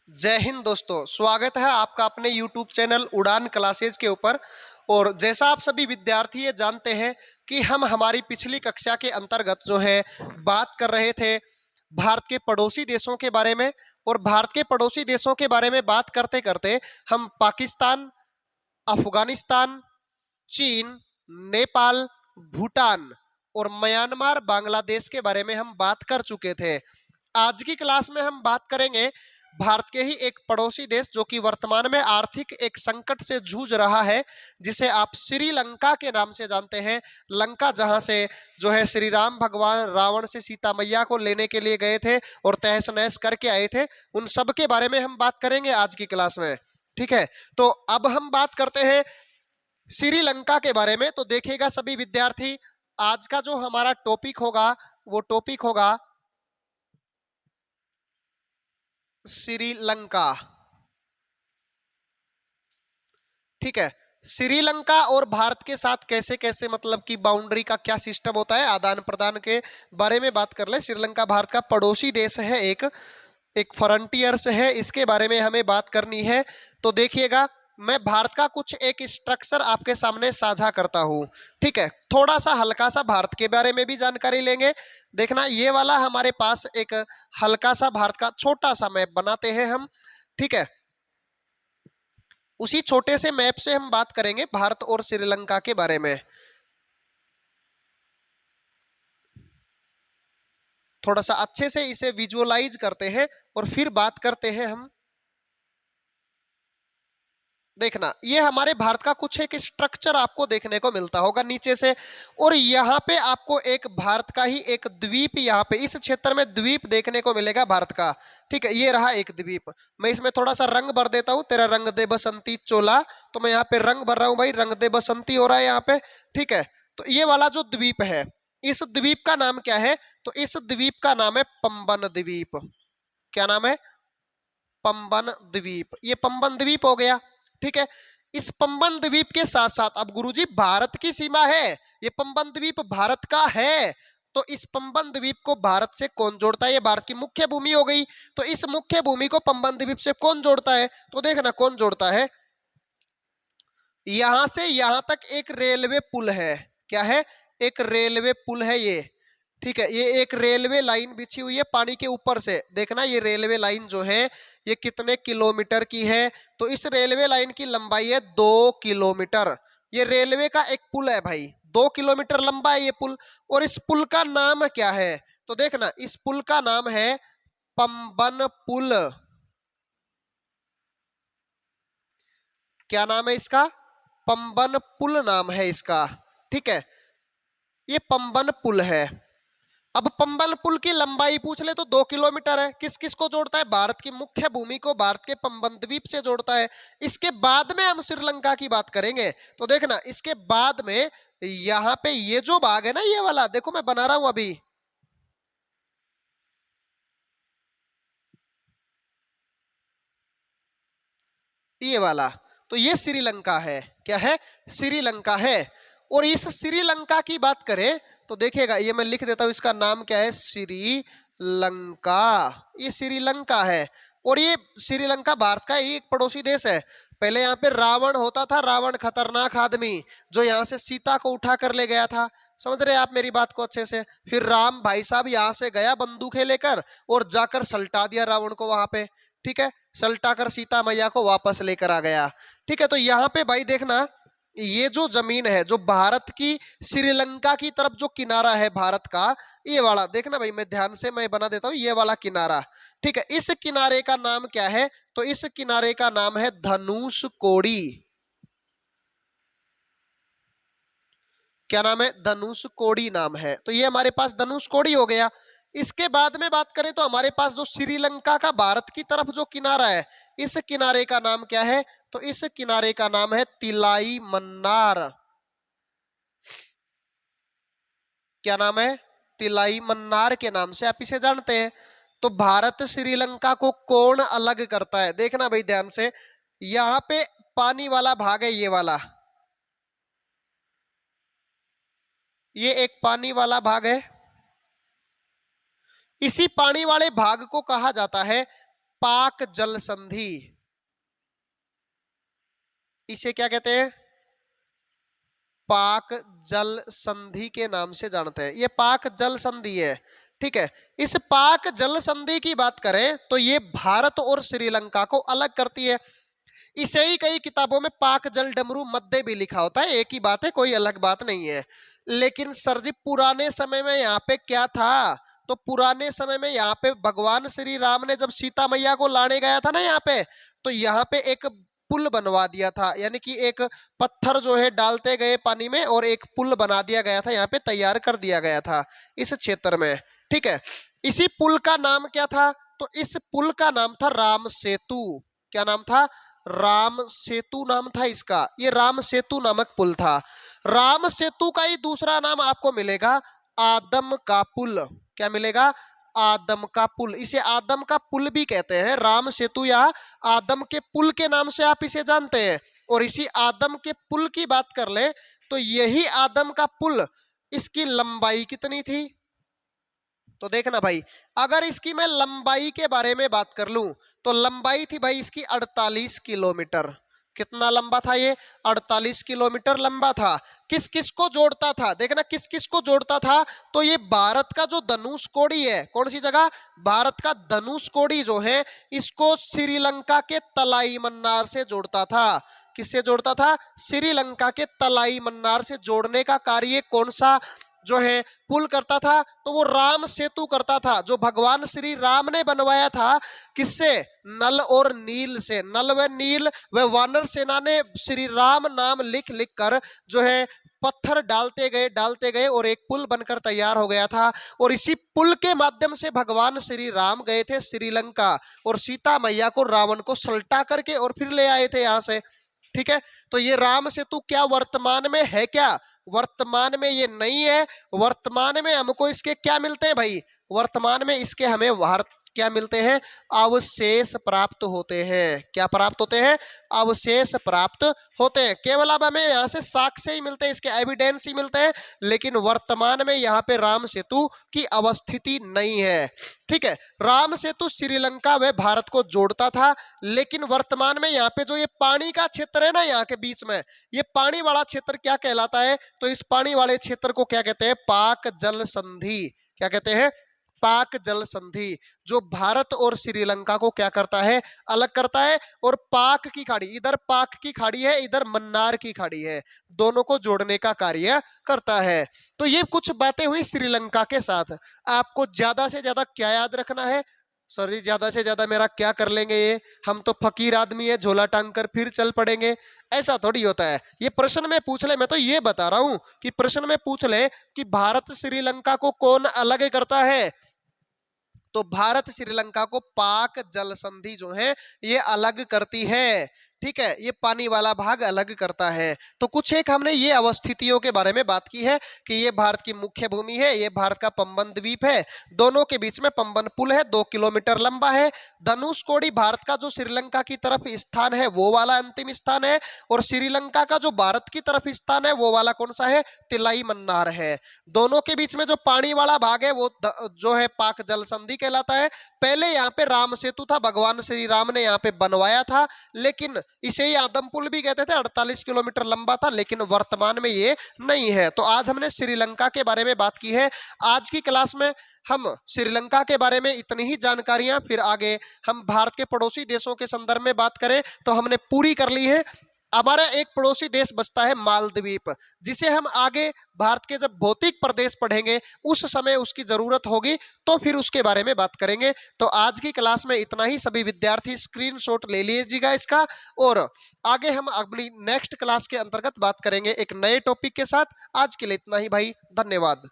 जय हिंद दोस्तों, स्वागत है आपका अपने YouTube चैनल उड़ान क्लासेज के ऊपर। और जैसा आप सभी विद्यार्थी ये जानते हैं कि हम हमारी पिछली कक्षा के अंतर्गत जो है बात कर रहे थे भारत के पड़ोसी देशों के बारे में। और भारत के पड़ोसी देशों के बारे में बात करते करते हम पाकिस्तान, अफगानिस्तान, चीन, नेपाल, भूटान और म्यांमार, बांग्लादेश के बारे में हम बात कर चुके थे। आज की क्लास में हम बात करेंगे भारत के ही एक पड़ोसी देश जो कि वर्तमान में आर्थिक एक संकट से जूझ रहा है, जिसे आप श्रीलंका के नाम से जानते हैं। लंका जहां से जो है श्री राम भगवान रावण से सीता मैया को लेने के लिए गए थे और तहस नहस करके आए थे, उन सब के बारे में हम बात करेंगे आज की क्लास में। ठीक है, तो अब हम बात करते हैं श्रीलंका के बारे में। तो देखिएगा सभी विद्यार्थी, आज का जो हमारा टॉपिक होगा वो टॉपिक होगा श्रीलंका। ठीक है, श्रीलंका और भारत के साथ कैसे कैसे मतलब कि बाउंड्री का क्या सिस्टम होता है, आदान प्रदान के बारे में बात कर ले। श्रीलंका भारत का पड़ोसी देश है, एक फ्रंटियर्स है, इसके बारे में हमें बात करनी है। तो देखिएगा, मैं भारत का कुछ एक स्ट्रक्चर आपके सामने साझा करता हूं। ठीक है, थोड़ा सा हल्का सा भारत के बारे में भी जानकारी लेंगे। देखना, ये वाला हमारे पास एक हल्का सा भारत का छोटा सा मैप बनाते हैं हम। ठीक है, उसी छोटे से मैप से हम बात करेंगे भारत और श्रीलंका के बारे में। थोड़ा सा अच्छे से इसे विजुअलाइज करते हैं और फिर बात करते हैं हम। देखना, ये हमारे भारत का कुछ एक स्ट्रक्चर आपको देखने को मिलता होगा नीचे से। और यहाँ पे आपको एक भारत का ही एक द्वीप, यहाँ पे इस क्षेत्र में द्वीप देखने को मिलेगा भारत का। ठीक है, ये रहा एक द्वीप। मैं इसमें थोड़ा सा रंग भर देता हूँ, तेरा रंग दे बसंती चोला। तो मैं यहाँ पे रंग भर रहा हूँ भाई, रंग दे बसंती हो रहा है यहाँ पे। ठीक है, तो ये वाला जो द्वीप है, इस द्वीप का नाम क्या है? तो इस द्वीप का नाम है पंबन द्वीप। क्या नाम है? पंबन द्वीप। ये पंबन द्वीप हो गया। ठीक है, इस पंबन द्वीप के साथ साथ, अब गुरुजी भारत की सीमा है, ये पंबन द्वीप भारत का है, तो इस पंबन द्वीप को भारत से कौन जोड़ता है? ये भारत की मुख्य भूमि हो गई। तो इस मुख्य भूमि को पंबन द्वीप से कौन जोड़ता है? तो देखना कौन जोड़ता है। यहां से यहां तक एक रेलवे पुल है। क्या है? एक रेलवे पुल है ये। ठीक है, ये एक रेलवे लाइन बिछी हुई है पानी के ऊपर से। देखना, ये रेलवे लाइन जो है ये कितने किलोमीटर की है? तो इस रेलवे लाइन की लंबाई है 2 किलोमीटर। ये रेलवे का एक पुल है भाई, 2 किलोमीटर लंबा है ये पुल। और इस पुल का नाम क्या है? तो देखना, इस पुल का नाम है पंबन पुल। क्या नाम है इसका? पंबन पुल नाम है इसका। ठीक है, ये पंबन पुल है। अब पंबन पुल की लंबाई पूछ ले तो 2 किलोमीटर है। किस किस को जोड़ता है? भारत की मुख्य भूमि को भारत के पंबन द्वीप से जोड़ता है। इसके बाद में हम श्रीलंका की बात करेंगे। तो देखना, इसके बाद में यहां पे ये जो भाग है ना, ये वाला देखो मैं बना रहा हूं अभी, ये वाला, तो ये श्रीलंका है। क्या है? श्रीलंका है। और इस श्रीलंका की बात करें तो देखिएगा, ये मैं लिख देता हूं, इसका नाम क्या है? श्रीलंका। ये श्रीलंका है। और ये श्रीलंका भारत का ही एक पड़ोसी देश है। पहले यहाँ पे रावण होता था, रावण खतरनाक आदमी जो यहाँ से सीता को उठा कर ले गया था। समझ रहे आप मेरी बात को अच्छे से? फिर राम भाई साहब यहाँ से गया बंदूकें लेकर और जाकर सल्टा दिया रावण को वहां पे। ठीक है, सल्टा कर सीता मैया को वापस लेकर आ गया। ठीक है, तो यहाँ पे भाई देखना, ये जो जमीन है जो भारत की श्रीलंका की तरफ जो किनारा है भारत का, ये वाला देखना भाई, मैं ध्यान से मैं बना देता हूं, ये वाला किनारा। ठीक है, इस किनारे का नाम क्या है? तो इस किनारे का नाम है धनुषकोडी। क्या नाम है? धनुषकोडी नाम है। तो ये हमारे पास धनुषकोडी हो गया। इसके बाद में बात करें तो हमारे पास जो श्रीलंका का भारत की तरफ जो किनारा है, इस किनारे का नाम क्या है? तो इस किनारे का नाम है तिलाई मन्नार। क्या नाम है? तिलाई मन्नार के नाम से आप इसे जानते हैं। तो भारत श्रीलंका को कौन अलग करता है? देखना भाई ध्यान से, यहां पे पानी वाला भाग है, ये वाला, ये एक पानी वाला भाग है। इसी पानी वाले भाग को कहा जाता है पाक जल संधि, इसे क्या कहते हैं? पाक जल संधि के नाम से जानते हैं। ये पाक जल संधि है, ठीक है। इस पाक जल संधि की बात करें तो ये भारत और श्रीलंका को अलग करती है। इसे ही कई किताबों में पाक जल डमरू मध्य भी लिखा होता है, एक ही बात है, कोई अलग बात नहीं है। लेकिन सर जी पुराने समय में यहाँ पे क्या था? तो पुराने समय में यहाँ पे भगवान श्री राम ने जब सीता मैया को लाने गया था ना यहाँ पे, तो यहाँ पे एक पुल बनवा दिया था, यानी कि एक पत्थर जो है डालते गए पानी में और एक पुल बना दिया गया था, यहाँ पे तैयार कर दिया गया था इस क्षेत्र में, ठीक है। इसी पुल का नाम क्या था? तो इस पुल का नाम था राम सेतु। क्या नाम था? राम सेतु नाम था इसका। ये राम सेतु नामक पुल था। राम सेतु का ही दूसरा नाम आपको मिलेगा आदम का पुल। क्या मिलेगा? आदम का पुल। इसे आदम का पुल भी कहते हैं। राम सेतु या आदम के पुल के नाम से आप इसे जानते हैं। और इसी आदम के पुल की बात कर ले तो यही आदम का पुल, इसकी लंबाई कितनी थी? तो देखना भाई, अगर इसकी मैं लंबाई के बारे में बात कर लूं तो लंबाई थी भाई इसकी 48 किलोमीटर। कितना लंबा था ये? 48 किलोमीटर लंबा था। किस किस को जोड़ता था? देखना किस किस को जोड़ता था। तो ये भारत का जो धनुषकोडी है, कौन सी जगह? भारत का धनुषकोडी जो है, इसको श्रीलंका के तलाई मन्नार से जोड़ता था। किससे जोड़ता था? श्रीलंका के तलाई मन्नार से जोड़ने का कार्य कौन सा जो है पुल करता था? तो वो राम सेतु करता था, जो भगवान श्री राम ने बनवाया था। किससे? नल और नील से। नल व नील व वानर सेना ने श्री राम नाम लिख लिख कर जो है पत्थर डालते गए और एक पुल बनकर तैयार हो गया था। और इसी पुल के माध्यम से भगवान श्री राम गए थे श्रीलंका और सीता मैया को रावण को सल्टा करके और फिर ले आए थे यहां से, ठीक है। तो ये राम सेतु क्या वर्तमान में है? क्या वर्तमान में ये नहीं है। वर्तमान में हमको इसके क्या मिलते हैं भाई? वर्तमान में इसके हमें क्या मिलते हैं? अवशेष प्राप्त होते हैं। क्या प्राप्त होते हैं? अवशेष प्राप्त होते हैं। केवल अब हमें यहाँ से साक्ष्य ही मिलते हैं, इसके एविडेंस ही मिलते हैं, लेकिन वर्तमान में यहाँ पे राम सेतु की अवस्थिति नहीं है, ठीक है। राम सेतु श्रीलंका व भारत को जोड़ता था, लेकिन वर्तमान में यहाँ पे जो ये पानी का क्षेत्र है ना, यहाँ के बीच में ये पानी वाला क्षेत्र क्या कहलाता है? तो इस पानी वाले क्षेत्र को क्या कहते हैं? पाक जल संधि। क्या कहते हैं? पाक जल संधि, जो भारत और श्रीलंका को क्या करता है? अलग करता है। और पाक की खाड़ी, इधर पाक की खाड़ी है, इधर मन्नार की खाड़ी है, दोनों को जोड़ने का कार्य करता है। तो ये कुछ बातें हुई श्रीलंका के साथ। आपको ज्यादा से ज्यादा क्या याद रखना है? सर जी ज्यादा से ज्यादा मेरा क्या कर लेंगे ये, हम तो फकीर आदमी है, झोला टांग कर फिर चल पड़ेंगे। ऐसा थोड़ी होता है। ये प्रश्न में पूछ ले, मैं तो ये बता रहा हूं कि प्रश्न में पूछ ले कि भारत श्रीलंका को कौन अलग करता है, तो भारत श्रीलंका को पाक जल संधि जो है ये अलग करती है, ठीक है। ये पानी वाला भाग अलग करता है। तो कुछ एक हमने ये अवस्थितियों के बारे में बात की है कि ये भारत की मुख्य भूमि है, ये भारत का पंबन द्वीप है, दोनों के बीच में पंबन पुल है, 2 किलोमीटर लंबा है। धनुषकोडी भारत का जो श्रीलंका की तरफ स्थान है वो वाला अंतिम स्थान है, और श्रीलंका का जो भारत की तरफ स्थान है वो वाला कौन सा है? तिलाई मन्नार है। दोनों के बीच में जो पानी वाला भाग है वो जो है पाक जल संधि कहलाता है। पहले यहाँ पे राम सेतु था, भगवान श्री राम ने यहाँ पे बनवाया था, लेकिन इसे ही आदम पुल भी कहते थे, 48 किलोमीटर लंबा था, लेकिन वर्तमान में ये नहीं है। तो आज हमने श्रीलंका के बारे में बात की है। आज की क्लास में हम श्रीलंका के बारे में इतनी ही जानकारियां, फिर आगे हम भारत के पड़ोसी देशों के संदर्भ में बात करें तो हमने पूरी कर ली है। हमारा एक पड़ोसी देश बचता है मालदीव, जिसे हम आगे भारत के जब भौतिक प्रदेश पढ़ेंगे उस समय उसकी जरूरत होगी, तो फिर उसके बारे में बात करेंगे। तो आज की क्लास में इतना ही। सभी विद्यार्थी स्क्रीनशॉट ले लीजिएगा इसका, और आगे हम अपनी नेक्स्ट क्लास के अंतर्गत बात करेंगे एक नए टॉपिक के साथ। आज के लिए इतना ही भाई, धन्यवाद।